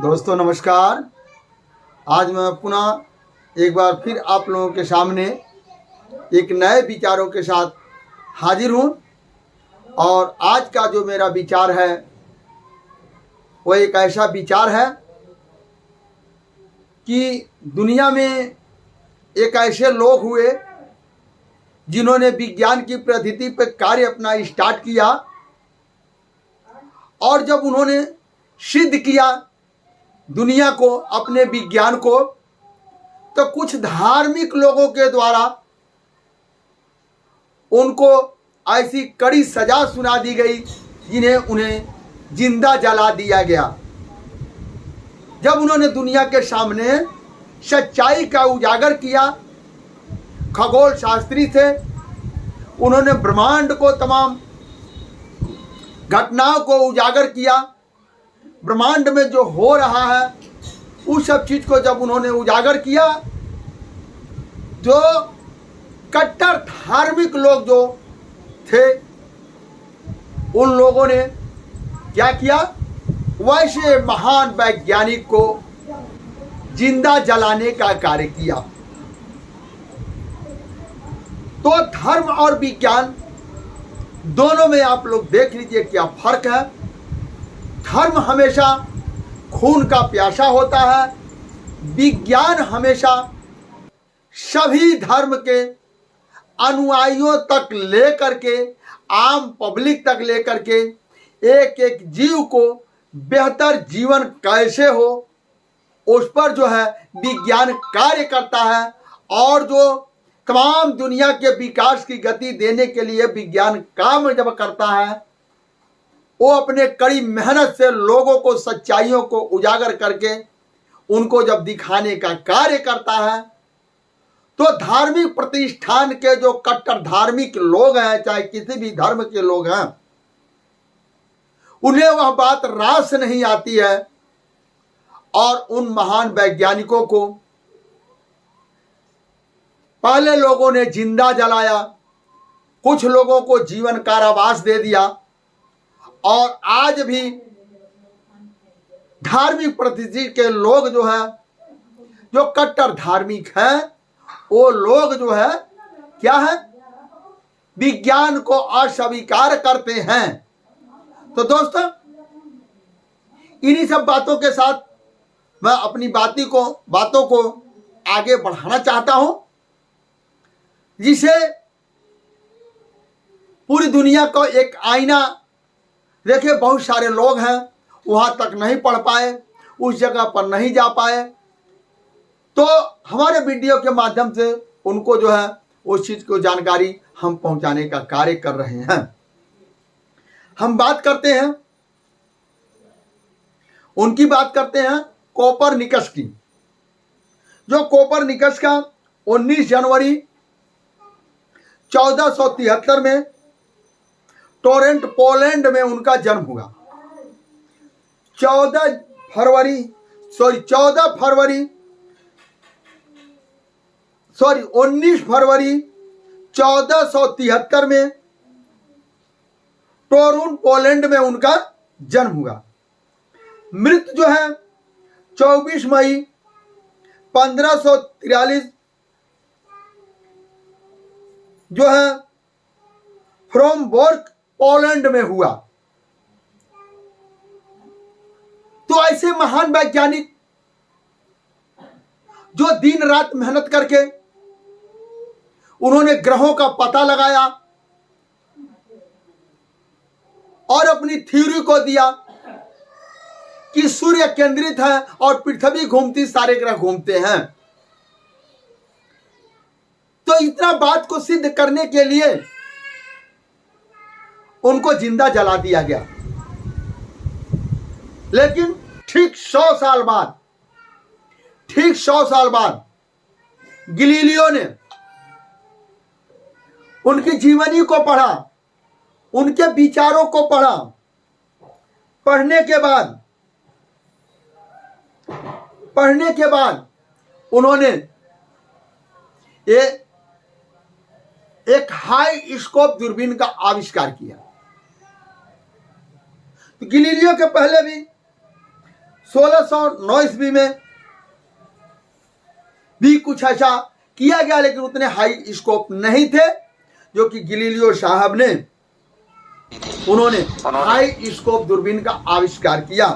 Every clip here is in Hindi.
दोस्तों नमस्कार। आज मैं पुनः एक बार फिर आप लोगों के सामने एक नए विचारों के साथ हाजिर हूँ। और आज का जो मेरा विचार है वो एक ऐसा विचार है कि दुनिया में एक ऐसे लोग हुए जिन्होंने विज्ञान की पद्धति पर कार्य अपना स्टार्ट किया, और जब उन्होंने सिद्ध किया दुनिया को, अपने विज्ञान को, तो कुछ धार्मिक लोगों के द्वारा उनको ऐसी कड़ी सजा सुना दी गई जिन्हें उन्हें जिंदा जला दिया गया। जब उन्होंने दुनिया के सामने सच्चाई का उजागर किया, खगोल शास्त्री थे, उन्होंने ब्रह्मांड को, तमाम घटनाओं को उजागर किया। ब्रह्मांड में जो हो रहा है उस सब चीज को जब उन्होंने उजागर किया, जो कट्टर धार्मिक लोग जो थे उन लोगों ने क्या किया, वैसे महान वैज्ञानिक को जिंदा जलाने का कार्य किया। तो धर्म और विज्ञान दोनों में आप लोग देख लीजिए क्या फर्क है। धर्म हमेशा खून का प्यासा होता है, विज्ञान हमेशा सभी धर्म के अनुयायियों तक लेकर के, आम पब्लिक तक लेकर के, एक एक जीव को बेहतर जीवन कैसे हो उस पर जो है विज्ञान कार्य करता है। और जो तमाम दुनिया के विकास की गति देने के लिए विज्ञान काम जब करता है, वो अपने कड़ी मेहनत से लोगों को सच्चाइयों को उजागर करके उनको जब दिखाने का कार्य करता है, तो धार्मिक प्रतिष्ठान के जो कट्टर धार्मिक लोग हैं, चाहे किसी भी धर्म के लोग हैं, उन्हें वह बात रास नहीं आती है। और उन महान वैज्ञानिकों को पहले लोगों ने जिंदा जलाया, कुछ लोगों को जीवन कारावास दे दिया, और आज भी धार्मिक प्रतिष्ठा के लोग जो है, जो कट्टर धार्मिक हैं, वो लोग जो है क्या है, विज्ञान को अस्वीकार करते हैं। तो दोस्तों, इन्हीं सब बातों के साथ मैं अपनी बातों को आगे बढ़ाना चाहता हूं, जिसे पूरी दुनिया को एक आईना। देखिए, बहुत सारे लोग हैं वहां तक नहीं पढ़ पाए, उस जगह पर नहीं जा पाए, तो हमारे वीडियो के माध्यम से उनको जो है उस चीज को जानकारी हम पहुंचाने का कार्य कर रहे हैं। हम बात करते हैं, उनकी बात करते हैं कोपरनिकस की। जो कोपरनिकस का 19 जनवरी 1473 में टोरेंट पोलैंड में उनका जन्म हुआ। 19 फरवरी 1473 में टोरून पोलैंड में उनका जन्म हुआ। मृत्यु जो है 24 मई 1543 जो है फ्रोमबोर्ग पोलैंड में हुआ। तो ऐसे महान वैज्ञानिक जो दिन रात मेहनत करके उन्होंने ग्रहों का पता लगाया और अपनी थ्योरी को दिया कि सूर्य केंद्रित है और पृथ्वी घूमती, सारे ग्रह घूमते हैं। तो इतना बात को सिद्ध करने के लिए उनको जिंदा जला दिया गया। लेकिन ठीक 100 साल बाद गैलीलियो ने उनकी जीवनी को पढ़ा, उनके विचारों को पढ़ा। पढ़ने के बाद उन्होंने एक हाई स्कोप दूरबीन का आविष्कार किया। तो गैलीलियो के पहले भी 1609 ईस्वी में भी कुछ ऐसा किया गया, लेकिन उतने हाई स्कोप नहीं थे जो कि गैलीलियो साहब ने उन्होंने हाई स्कोप दूरबीन का आविष्कार किया।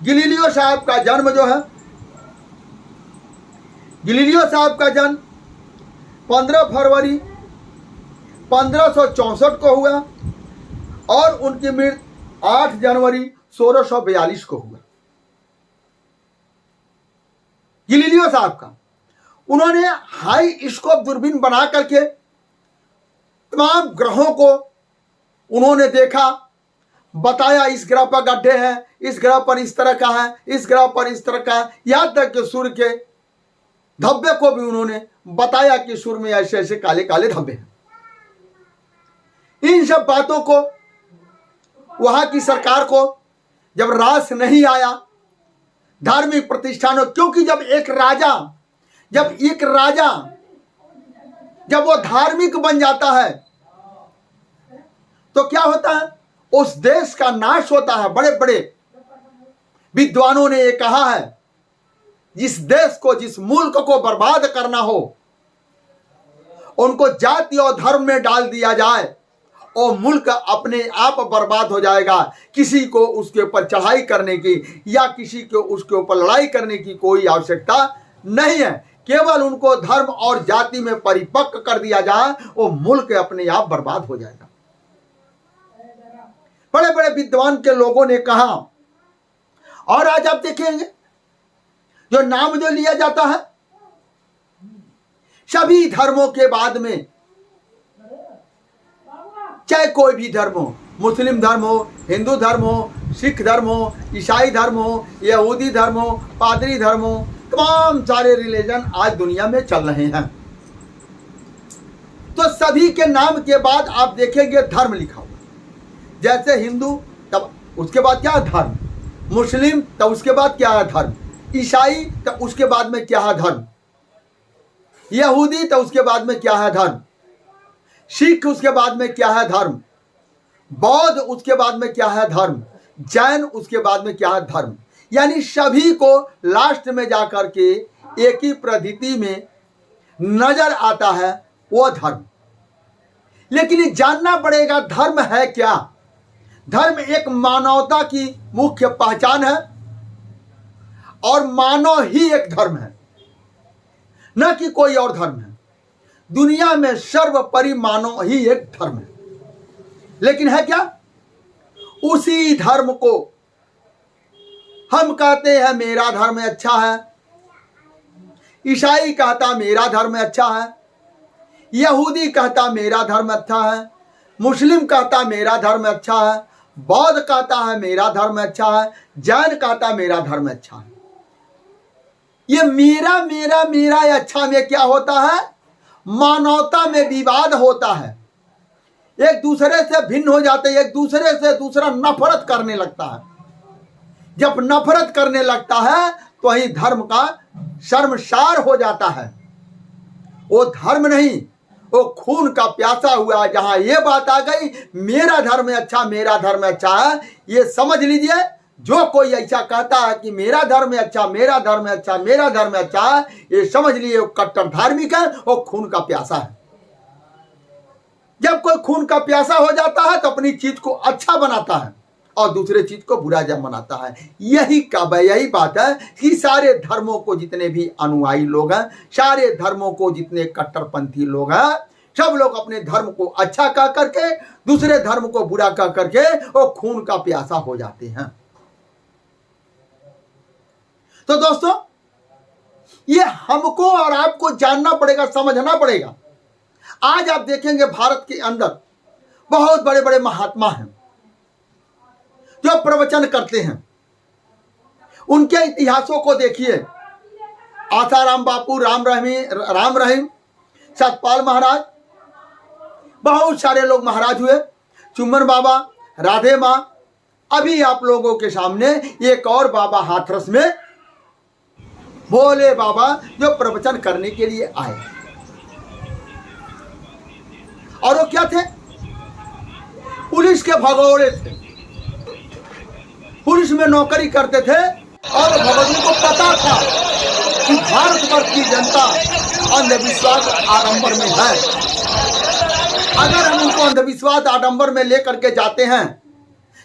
गैलीलियो साहब का जन्म जो है, गैलीलियो साहब का जन्म 15 फरवरी 1564 को हुआ और उनकी मृत्यु 8 जनवरी 1642 को हुआ। गैलीलियो साहब का उन्होंने हाई स्कोप दूरबीन बना करके तमाम ग्रहों को उन्होंने देखा, बताया इस ग्रह पर गड्ढे हैं, इस ग्रह पर इस तरह का है, इस ग्रह पर इस तरह का है, यहां तक कि सूर्य के धब्बे को भी उन्होंने बताया कि सूर्य में ऐसे ऐसे काले काले धब्बे हैं। इन सब बातों को वहां की सरकार को जब रास नहीं आया, धार्मिक प्रतिष्ठानों, क्योंकि जब एक राजा जब वो धार्मिक बन जाता है तो क्या होता है, उस देश का नाश होता है। बड़े बड़े विद्वानों ने ये कहा है, जिस देश को, जिस मुल्क को बर्बाद करना हो, उनको जाति और धर्म में डाल दिया जाए और मुल्क अपने आप बर्बाद हो जाएगा। किसी को उसके ऊपर चढ़ाई करने की या किसी को उसके ऊपर लड़ाई करने की कोई आवश्यकता नहीं है। केवल उनको धर्म और जाति में परिपक्व कर दिया जाए, वो मुल्क अपने आप बर्बाद हो जाएगा। बड़े बड़े विद्वान के लोगों ने कहा। और आज आप देखेंगे जो नाम जो लिया जाता है, सभी धर्मों के बाद में, चाहे कोई भी धर्म हो, मुस्लिम धर्म हो, हिंदू धर्म हो, सिख धर्म हो, ईसाई धर्म हो, यहूदी धर्म हो, पादरी धर्म हो, तमाम सारे रिलीजन आज दुनिया में चल रहे हैं। तो सभी के नाम के बाद आप देखेंगे धर्म लिखा हुआ। जैसे हिंदू, तब उसके बाद क्या है धर्म, मुस्लिम तब उसके बाद क्या है धर्म, ईसाई तब उसके बाद में क्या है धर्म, यहूदी तब उसके बाद में क्या है धर्म, सिख उसके बाद में क्या है धर्म, बौद्ध उसके बाद में क्या है धर्म, जैन उसके बाद में क्या है धर्म। यानी सभी को लास्ट में जाकर के एक ही पद्धति में नजर आता है, वो धर्म। लेकिन ये जानना पड़ेगा धर्म है क्या। धर्म एक मानवता की मुख्य पहचान है और मानव ही एक धर्म है, न कि कोई और धर्म है। दुनिया में सर्वोपरि मानव ही एक धर्म है। लेकिन है क्या, उसी धर्म को हम कहते हैं मेरा धर्म अच्छा है, ईसाई कहता मेरा धर्म अच्छा है, यहूदी कहता मेरा धर्म अच्छा है, मुस्लिम कहता मेरा धर्म अच्छा है, बौद्ध कहता है मेरा धर्म अच्छा है, जैन कहता मेरा धर्म अच्छा है। ये मेरा मेरा मेरा अच्छा में क्या होता है, मानवता में विवाद होता है। एक दूसरे से भिन्न हो जाते हैं, एक दूसरे से दूसरा नफरत करने लगता है। जब नफरत करने लगता है तो वही धर्म का शर्मसार हो जाता है। वो धर्म नहीं, वो खून का प्यासा हुआ। जहां ये बात आ गई मेरा धर्म अच्छा, मेरा धर्म अच्छा है, ये समझ लीजिए जो कोई ऐसा कहता है कि मेरा धर्म अच्छा, मेरा धर्म अच्छा, मेरा धर्म अच्छा है, ये समझ लीजिए वो कट्टर धार्मिक है, वो खून का प्यासा है। जब कोई खून का प्यासा हो जाता है तो अपनी चीज को अच्छा बनाता है और दूसरे चीज को बुरा जब बनाता है। यही बात है कि सारे धर्मों को जितने भी अनुयायी लोग हैं, सारे धर्मों को जितने कट्टरपंथी लोग हैं, सब लोग अपने धर्म को अच्छा कह करके दूसरे धर्म को बुरा कह करके वो खून का प्यासा हो जाते हैं। तो दोस्तों, ये हमको और आपको जानना पड़ेगा, समझना पड़ेगा। आज आप देखेंगे भारत के अंदर बहुत बड़े बड़े महात्मा हैं जो प्रवचन करते हैं। उनके इतिहासों को देखिए। आसाराम बापू, राम रहीम, सतपाल महाराज, बहुत सारे लोग महाराज हुए, चुम्बन बाबा, राधे माँ। अभी आप लोगों के सामने एक और बाबा हाथरस में, भोले बाबा, जो प्रवचन करने के लिए आए। और वो क्या थे, पुलिस के भगोड़े थे, पुलिस में नौकरी करते थे और भगत को पता था कि भारतवर्ष की जनता अंधविश्वास आडंबर में है। अगर हम उनको अंधविश्वास आडंबर में लेकर के जाते हैं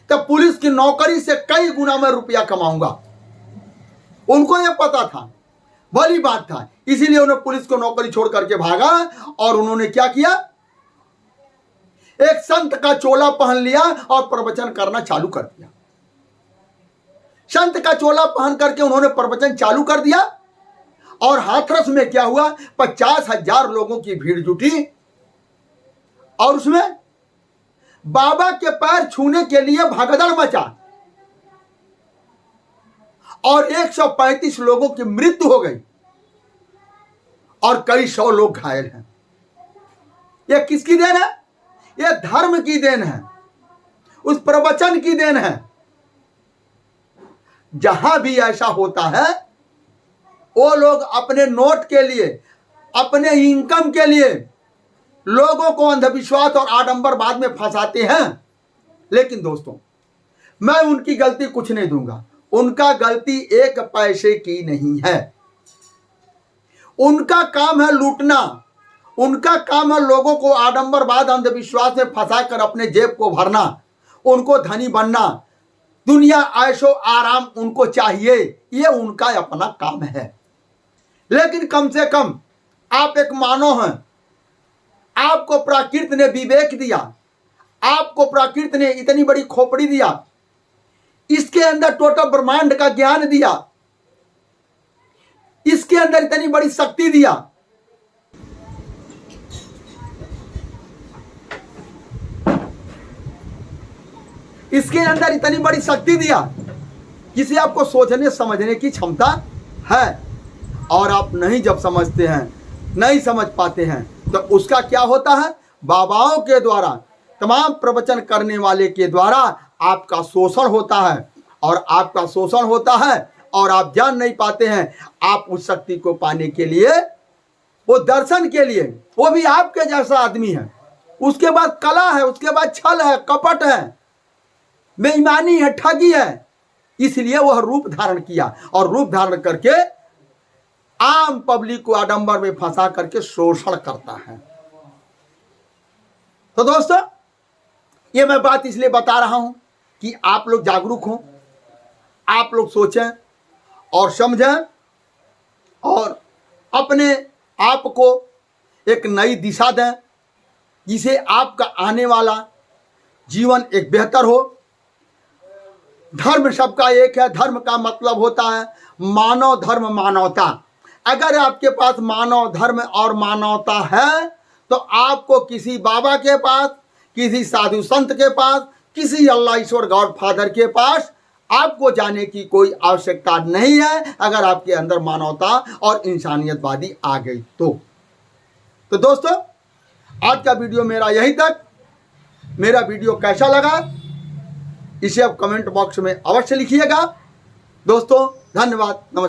तो पुलिस की नौकरी से कई गुना में रुपया कमाऊंगा। उनको यह पता था, भली बात था, इसीलिए उन्होंने पुलिस को नौकरी छोड़ करके भागा और उन्होंने क्या किया, एक संत का चोला पहन लिया और प्रवचन करना चालू कर दिया। संत का चोला पहन करके उन्होंने प्रवचन चालू कर दिया और हाथरस में क्या हुआ, 50,000 लोगों की भीड़ जुटी और उसमें बाबा के पैर छूने के लिए भगदड़ मचा और 135 लोगों की मृत्यु हो गई और कई 100 लोग घायल हैं। यह किसकी देन है? यह धर्म की देन है, उस प्रवचन की देन है। जहां भी ऐसा होता है वो लोग अपने नोट के लिए, अपने इनकम के लिए लोगों को अंधविश्वास और आडंबरवाद में फंसाते हैं। लेकिन दोस्तों, मैं उनकी गलती कुछ नहीं दूंगा। उनका गलती 1 पैसे की नहीं है। उनका काम है लूटना, उनका काम है लोगों को आडंबरवाद अंधविश्वास में फंसाकर अपने जेब को भरना, उनको धनी बनना, दुनिया ऐशो आराम उनको चाहिए, ये उनका अपना काम है। लेकिन कम से कम आप एक मानव हैं, आपको प्रकृति ने विवेक दिया, आपको प्रकृति ने इतनी बड़ी खोपड़ी दिया, इसके अंदर टोटल ब्रह्मांड का ज्ञान दिया, इसके अंदर इतनी बड़ी शक्ति दिया। इसके अंदर इतनी बड़ी शक्ति दिया, जिसे आपको सोचने समझने की क्षमता है और आप नहीं जब समझते हैं, नहीं समझ पाते हैं तो उसका क्या होता है, बाबाओं के द्वारा, तमाम प्रवचन करने वाले के द्वारा आपका शोषण होता है और आपका शोषण होता है और आप जान नहीं पाते हैं। आप उस शक्ति को पाने के लिए, वो दर्शन के लिए, वो भी आपके जैसा आदमी है, उसके बाद कला है, उसके बाद छल है, कपट है, बेईमानी है, ठगी है, इसलिए वह रूप धारण किया और रूप धारण करके आम पब्लिक को आडंबर में फंसा करके शोषण करता है। तो दोस्तों, ये मैं बात इसलिए बता रहा हूं कि आप लोग जागरूक हों, आप लोग सोचें और समझें और अपने आप को एक नई दिशा दें, जिसे आपका आने वाला जीवन एक बेहतर हो। धर्म सबका एक है, धर्म का मतलब होता है मानव धर्म, मानवता। अगर आपके पास मानव धर्म और मानवता है तो आपको किसी बाबा के पास, किसी साधु संत के पास, किसी अल्लाह ईश्वर गॉड फादर के पास आपको जाने की कोई आवश्यकता नहीं है, अगर आपके अंदर मानवता और इंसानियतवादी आ गई तो दोस्तों, आज का वीडियो मेरा यही तक। मेरा वीडियो कैसा लगा इसे आप कमेंट बॉक्स में अवश्य लिखिएगा। दोस्तों, धन्यवाद, नमस्कार।